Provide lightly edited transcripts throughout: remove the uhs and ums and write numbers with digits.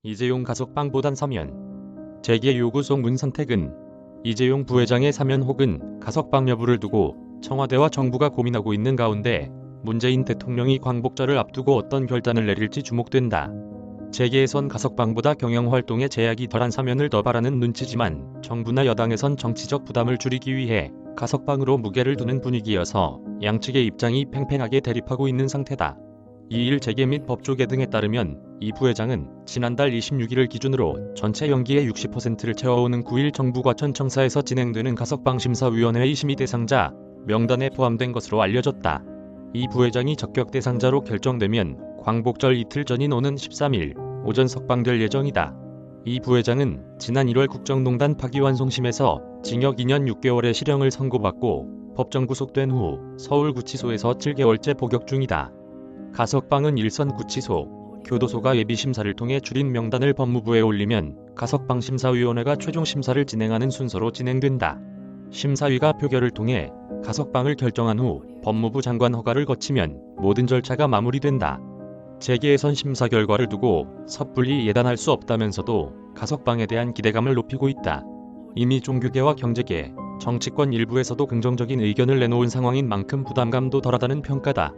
이재용 가석방 보단 사면. 재계 요구서 문 선택은 이재용 부회장의 사면 혹은 가석방 여부를 두고 청와대와 정부가 고민하고 있는 가운데 문재인 대통령이 광복절을 앞두고 어떤 결단을 내릴지 주목된다. 재계에선 가석방보다 경영활동에 제약이 덜한 사면을 더 바라는 눈치지만 정부나 여당에선 정치적 부담을 줄이기 위해 가석방으로 무게를 두는 분위기여서 양측의 입장이 팽팽하게 대립하고 있는 상태다. 이일 재계 및 법조계 등에 따르면 이 부회장은 지난달 26일을 기준으로 전체 연기의 60%를 채워오는 9일 정부 과천청사에서 진행되는 가석방심사위원회의 심의 대상자 명단에 포함된 것으로 알려졌다. 이 부회장이 적격 대상자로 결정되면 광복절 이틀 전인 오는 13일 오전 석방될 예정이다. 이 부회장은 지난 1월 국정농단 파기환송심에서 징역 2년 6개월의 실형을 선고받고 법정 구속된 후 서울구치소에서 7개월째 복역 중이다. 가석방은 일선구치소, 교도소가 예비심사를 통해 줄인 명단을 법무부에 올리면 가석방심사위원회가 최종심사를 진행하는 순서로 진행된다. 심사위가 표결을 통해 가석방을 결정한 후 법무부 장관 허가를 거치면 모든 절차가 마무리된다. 재계에선 심사 결과를 두고 섣불리 예단할 수 없다면서도 가석방에 대한 기대감을 높이고 있다. 이미 종교계와 경제계, 정치권 일부에서도 긍정적인 의견을 내놓은 상황인 만큼 부담감도 덜하다는 평가다.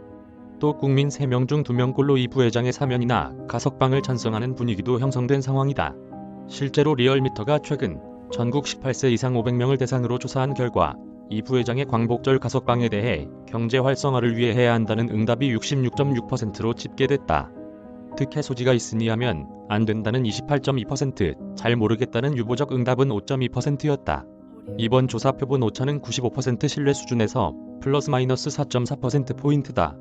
또 국민 3명 중 2명꼴로 이 부회장의 사면이나 가석방을 찬성하는 분위기도 형성된 상황이다. 실제로 리얼미터가 최근 전국 18세 이상 500명을 대상으로 조사한 결과 이 부회장의 광복절 가석방에 대해 경제 활성화를 위해 해야 한다는 응답이 66.6%로 집계됐다. 특혜 소지가 있으니 하면 안 된다는 28.2%, 잘 모르겠다는 유보적 응답은 5.2%였다. 이번 조사 표본 오차는 95% 신뢰 수준에서 플러스 마이너스 4.4%포인트다.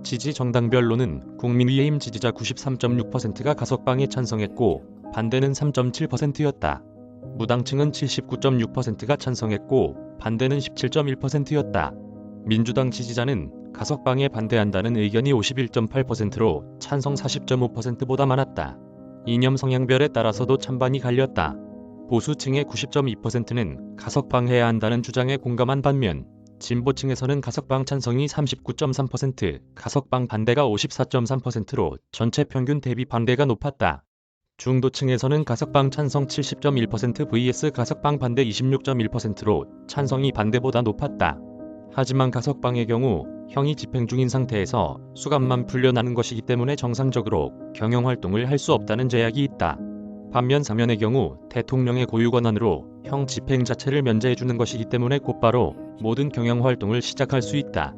지지 정당별로는 국민의힘 지지자 93.6%가 가석방에 찬성했고 반대는 3.7%였다. 무당층은 79.6%가 찬성했고 반대는 17.1%였다. 민주당 지지자는 가석방에 반대한다는 의견이 51.8%로 찬성 40.5%보다 많았다. 이념 성향별에 따라서도 찬반이 갈렸다. 보수층의 90.2%는 가석방해야 한다는 주장에 공감한 반면 진보층에서는 가석방 찬성이 39.3%, 가석방 반대가 54.3%로 전체 평균 대비 반대가 높았다. 중도층에서는 가석방 찬성 70.1% vs 가석방 반대 26.1%로 찬성이 반대보다 높았다. 하지만 가석방의 경우 형이 집행 중인 상태에서 수감만 풀려나는 것이기 때문에 정상적으로 경영활동을 할 수 없다는 제약이 있다. 반면 사면의 경우 대통령의 고유 권한으로 형 집행 자체를 면제해주는 것이기 때문에 곧바로 모든 경영활동을 시작할 수 있다.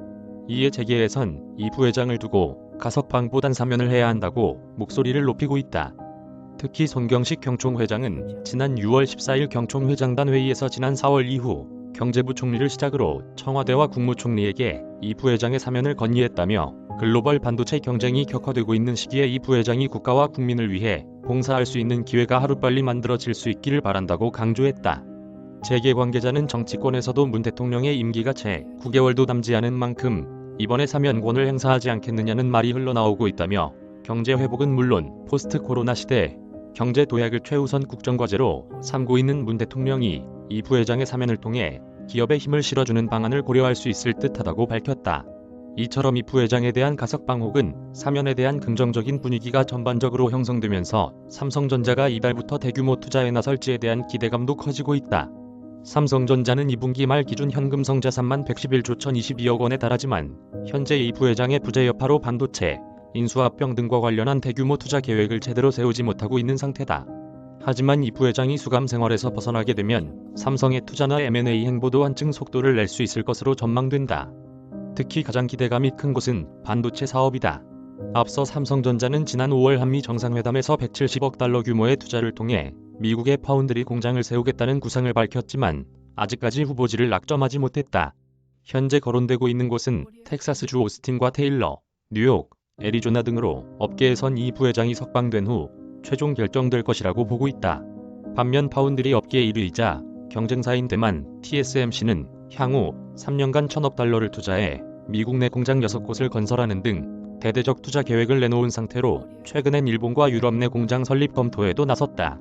이에 재계에선 이 부회장을 두고 가석방보단 사면을 해야 한다고 목소리를 높이고 있다. 특히 손경식 경총회장은 지난 6월 14일 경총회장단 회의에서 지난 4월 이후 경제부 총리를 시작으로 청와대와 국무총리에게 이 부회장의 사면을 건의했다며 글로벌 반도체 경쟁이 격화되고 있는 시기에 이 부회장이 국가와 국민을 위해 봉사할 수 있는 기회가 하루빨리 만들어질 수 있기를 바란다고 강조했다. 재계 관계자는 정치권에서도 문 대통령의 임기가 채 9개월도 남지 않은 만큼 이번에 사면권을 행사하지 않겠느냐는 말이 흘러나오고 있다며 경제 회복은 물론 포스트 코로나 시대 경제 도약을 최우선 국정과제로 삼고 있는 문 대통령이 이 부회장의 사면을 통해 기업에 힘을 실어주는 방안을 고려할 수 있을 듯하다고 밝혔다. 이처럼 이 부회장에 대한 가석방 혹은 사면에 대한 긍정적인 분위기가 전반적으로 형성되면서 삼성전자가 이달부터 대규모 투자에 나설지에 대한 기대감도 커지고 있다. 삼성전자는 2분기 말 기준 현금 성자산만 111조 1022억 원에 달하지만 현재 이 부회장의 부재 여파로 반도체, 인수합병 등과 관련한 대규모 투자 계획을 제대로 세우지 못하고 있는 상태다. 하지만 이 부회장이 수감 생활에서 벗어나게 되면 삼성의 투자나 M&A 행보도 한층 속도를 낼 수 있을 것으로 전망된다. 특히 가장 기대감이 큰 곳은 반도체 사업이다. 앞서 삼성전자는 지난 5월 한미 정상회담에서 170억 달러 규모의 투자를 통해 미국의 파운드리 공장을 세우겠다는 구상을 밝혔지만 아직까지 후보지를 낙점하지 못했다. 현재 거론되고 있는 곳은 텍사스주 오스틴과 테일러, 뉴욕, 애리조나 등으로 업계에선 이 부회장이 석방된 후 최종 결정될 것이라고 보고 있다. 반면 파운드리 업계 1위이자 경쟁사인 대만 TSMC는 향후 3년간 1,000억 달러를 투자해 미국 내 공장 6곳을 건설하는 등 대대적 투자 계획을 내놓은 상태로 최근엔 일본과 유럽 내 공장 설립 검토에도 나섰다.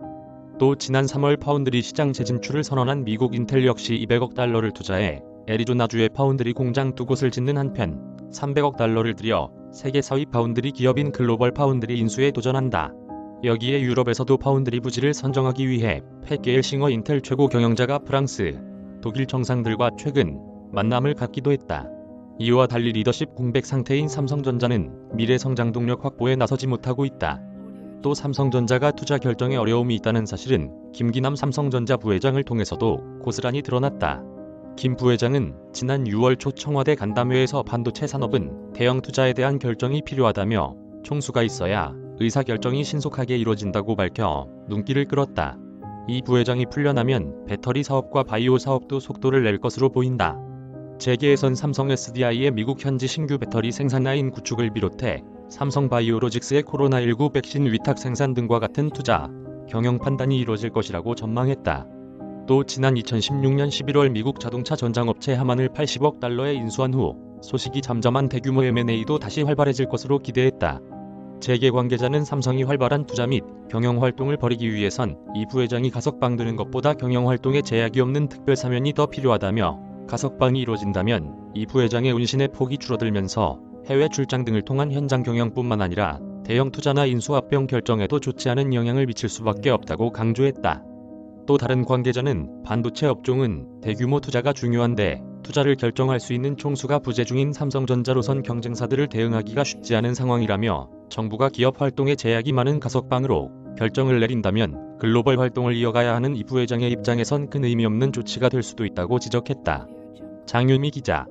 또 지난 3월 파운드리 시장 재진출을 선언한 미국 인텔 역시 200억 달러를 투자해 애리조나주에 파운드리 공장 2곳을 짓는 한편 300억 달러를 들여 세계 4위 파운드리 기업인 글로벌 파운드리 인수에 도전한다. 여기에 유럽에서도 파운드리 부지를 선정하기 위해 팻게일싱어 인텔 최고 경영자가 프랑스, 독일 정상들과 최근 만남을 갖기도 했다. 이와 달리 리더십 공백 상태인 삼성전자는 미래 성장 동력 확보에 나서지 못하고 있다. 또 삼성전자가 투자 결정에 어려움이 있다는 사실은 김기남 삼성전자 부회장을 통해서도 고스란히 드러났다. 김 부회장은 지난 6월 초 청와대 간담회에서 반도체 산업은 대형 투자에 대한 결정이 필요하다며 총수가 있어야 의사결정이 신속하게 이뤄진다고 밝혀 눈길을 끌었다. 이 부회장이 풀려나면 배터리 사업과 바이오 사업도 속도를 낼 것으로 보인다. 재계에선 삼성 SDI의 미국 현지 신규 배터리 생산 라인 구축을 비롯해 삼성 바이오로직스의 코로나19 백신 위탁 생산 등과 같은 투자, 경영 판단이 이뤄질 것이라고 전망했다. 또 지난 2016년 11월 미국 자동차 전장업체 하만을 80억 달러에 인수한 후 소식이 잠잠한 대규모 M&A도 다시 활발해질 것으로 기대했다. 재계 관계자는 삼성이 활발한 투자 및 경영 활동을 벌이기 위해선 이 부회장이 가석방되는 것보다 경영 활동에 제약이 없는 특별 사면이 더 필요하다며 가석방이 이뤄진다면 이 부회장의 운신의 폭이 줄어들면서 해외 출장 등을 통한 현장 경영뿐만 아니라 대형 투자나 인수 합병 결정에도 좋지 않은 영향을 미칠 수밖에 없다고 강조했다. 또 다른 관계자는 반도체 업종은 대규모 투자가 중요한데 투자를 결정할 수 있는 총수가 부재 중인 삼성전자로선 경쟁사들을 대응하기가 쉽지 않은 상황이라며 정부가 기업 활동에 제약이 많은 가석방으로 결정을 내린다면 글로벌 활동을 이어가야 하는 이 부회장의 입장에선 큰 의미 없는 조치가 될 수도 있다고 지적했다. 장유미 기자.